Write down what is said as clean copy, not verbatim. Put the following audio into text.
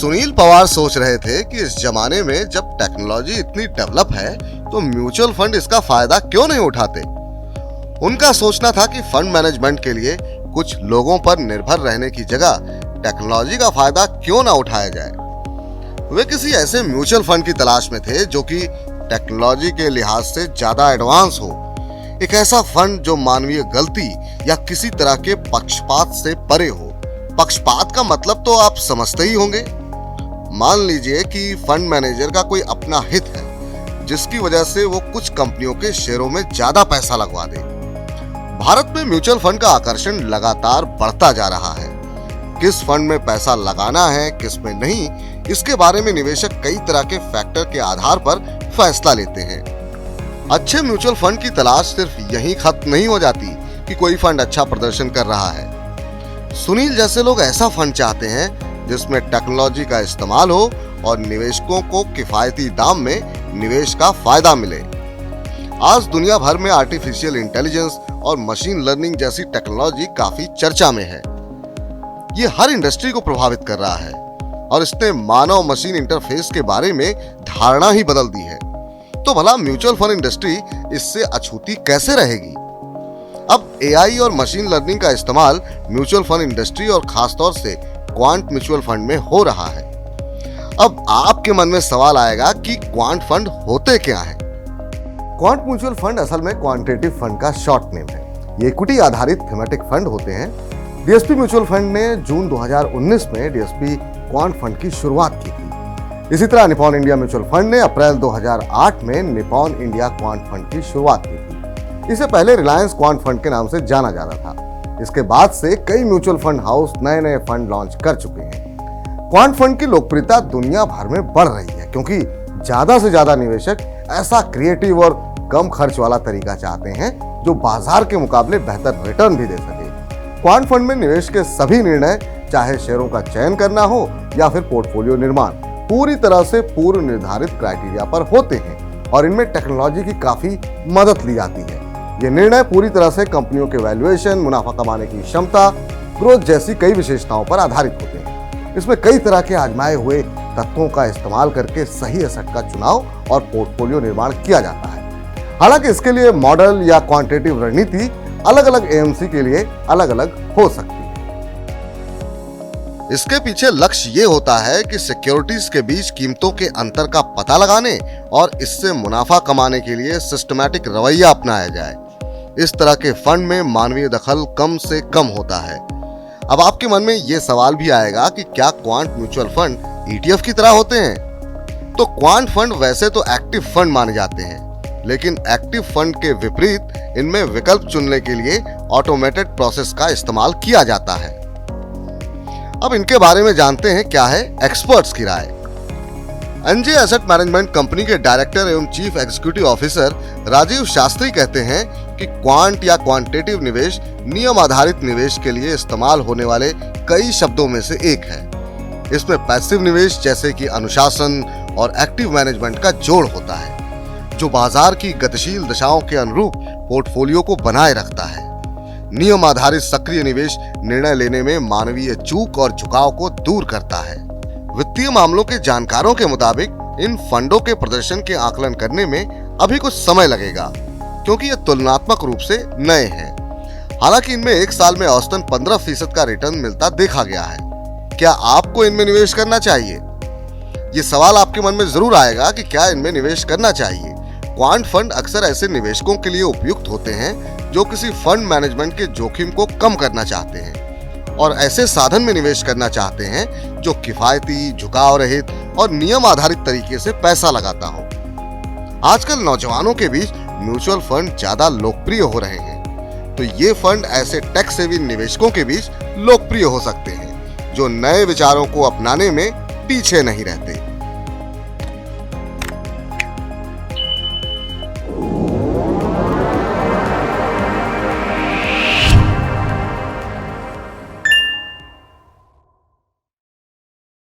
सुनील पवार सोच रहे थे कि इस जमाने में जब टेक्नोलॉजी इतनी डेवलप है तो म्यूचुअल फंड इसका फायदा क्यों नहीं उठाते। उनका सोचना था कि फंड मैनेजमेंट के लिए कुछ लोगों पर निर्भर रहने की जगह टेक्नोलॉजी का फायदा क्यों ना उठाया जाए। वे किसी ऐसे म्यूचुअल फंड की तलाश में थे जो कि टेक्नोलॉजी के लिहाज से ज्यादा एडवांस हो, एक ऐसा फंड जो मानवीय गलती या किसी तरह के पक्षपात से परे हो। पक्षपात का मतलब तो आप समझते ही होंगे। मान लीजिए कि फंड मैनेजर का कोई अपना हित है जिसकी वजह से वो कुछ कंपनियों के शेयरों में ज्यादा पैसा लगवा दे। भारत में म्यूचुअल फंड का आकर्षण लगातार बढ़ता जा रहा है। किस फंड में पैसा लगाना है, किस में नहीं, इसके बारे में निवेशक कई तरह के फैक्टर के आधार पर फैसला लेते हैं। अच्छे म्यूचुअल फंड की तलाश सिर्फ यहीं खत्म नहीं हो जाती कि कोई फंड अच्छा प्रदर्शन कर रहा है। सुनील जैसे लोग ऐसा फंड चाहते हैं जिसमें टेक्नोलॉजी का इस्तेमाल हो और निवेशकों को किफायती दाम में निवेश का फायदा मिले। आज दुनिया भर में आर्टिफिशियल इंटेलिजेंस और मशीन लर्निंग जैसी टेक्नोलॉजी काफी चर्चा में है। ये हर इंडस्ट्री को प्रभावित कर रहा है और इसने मानव मशीन इंटरफेस के बारे में धारणा ही बदल दी है। तो भला म्यूचुअल फंड इंडस्ट्री इससे अछूती कैसे रहेगी। अब एआई और मशीन लर्निंग का इस्तेमाल म्यूचुअल फंड इंडस्ट्री और खासतौर से क्वांट म्यूचुअल फंड में हो रहा है। अब आपके मन में सवाल आएगा कि क्वांट फंड होते क्या हैं? क्वांट म्यूचुअल फंड असल में क्वांटिटेटिव फंड का शॉर्ट नेम है। ये इक्विटी आधारित थीमेटिक फंड होते हैं। डीएसपी म्यूचुअल फंड ने जून 2019 में डीएसपी क्वांट फंड की शुरुआत की थी। इसी तरह निपॉन इंडिया म्यूचुअल फंड ने अप्रैल 2008 में निपॉन इंडिया क्वांट फंड की शुरुआत की थी। इससे पहले रिलायंस क्वांट फंड के नाम से जाना जाता था। इसके बाद से कई म्यूचुअल फंड हाउस नए नए फंड लॉन्च कर चुके हैं। क्वांट फंड की लोकप्रियता दुनिया भर में बढ़ रही है क्योंकि ज्यादा से ज्यादा निवेशक ऐसा क्रिएटिव और कम खर्च वाला तरीका चाहते हैं जो बाजार के मुकाबले बेहतर रिटर्न भी दे सके। क्वांट फंड में निवेश के सभी निर्णय, चाहे शेयरों का चयन करना हो या फिर पोर्टफोलियो निर्माण, पूरी तरह से पूर्व निर्धारित क्राइटेरिया पर होते हैं और इनमें टेक्नोलॉजी की काफी मदद ली जाती है। ये निर्णय पूरी तरह से कंपनियों के वैल्यूएशन, मुनाफा कमाने की क्षमता, ग्रोथ जैसी कई विशेषताओं पर आधारित होते हैं। इसमें कई तरह के आजमाए हुए तत्वों का इस्तेमाल करके सही एसेट का चुनाव और पोर्टफोलियो निर्माण किया जाता है। हालांकि इसके लिए मॉडल या क्वांटिटेटिव रणनीति अलग अलग एएमसी के लिए अलग अलग हो सकती है। इसके पीछे लक्ष्य ये होता है कि सिक्योरिटीज के बीच कीमतों के अंतर का पता लगाने और इससे मुनाफा कमाने के लिए सिस्टमैटिक रवैया अपनाया जाए। इस तरह के फंड में मानवीय दखल कम से कम होता है। अब आपके मन में ये सवाल भी आएगा कि क्या क्वांट म्यूचुअल फंड ईटीएफ की तरह होते हैं? तो क्वांट फंड वैसे तो एक्टिव फंड माने जाते हैं, लेकिन एक्टिव फंड के विपरीत इनमें विकल्प चुनने के लिए ऑटोमेटेड प्रोसेस का इस्तेमाल किया जाता है। अब इनके बारे में जानते हैं क्या है एक्सपर्ट्स की राय। एनजे एसेट मैनेजमेंट कंपनी के डायरेक्टर एवं chief executive officer Rajiv Shastri कहते हैं कि क्वांट या क्वांटिटेटिव निवेश नियम आधारित निवेश के लिए इस्तेमाल होने वाले कई शब्दों में से एक है। इसमें पैसिव निवेश जैसे कि अनुशासन और एक्टिव मैनेजमेंट का जोड़ होता है जो बाजार की गतिशील दशाओं के अनुरूप पोर्टफोलियो को बनाए रखता है। नियम आधारित सक्रिय निवेश निर्णय लेने में मानवीय चूक और झुकाव को दूर करता है। वित्तीय मामलों के जानकारों के मुताबिक इन फंडों के प्रदर्शन के आकलन करने में अभी कुछ समय लगेगा क्योंकि ये तुलनात्मक रूप से नए हैं। हालांकि इनमें एक साल में औसतन 15% का रिटर्न मिलता देखा गया है। क्या आपको इनमें निवेश करना चाहिए? ये सवाल आपके मन में जरूर आएगा कि क्या इनमें निवेश करना चाहिए। क्वांट फंड अक्सर ऐसे निवेशकों के लिए उपयुक्त होते हैं जो किसी फंड मैनेजमेंट के जोखिम को कम करना चाहते हैं और ऐसे साधन में निवेश करना चाहते हैं जो किफायती, झुकाव रहित और नियम आधारित तरीके से पैसा लगाता हो। आजकल नौजवानों के बीच म्यूचुअल फंड ज्यादा लोकप्रिय हो रहे हैं, तो ये फंड ऐसे टेक सेवी निवेशकों के बीच लोकप्रिय हो सकते हैं जो नए विचारों को अपनाने में पीछे नहीं रहते।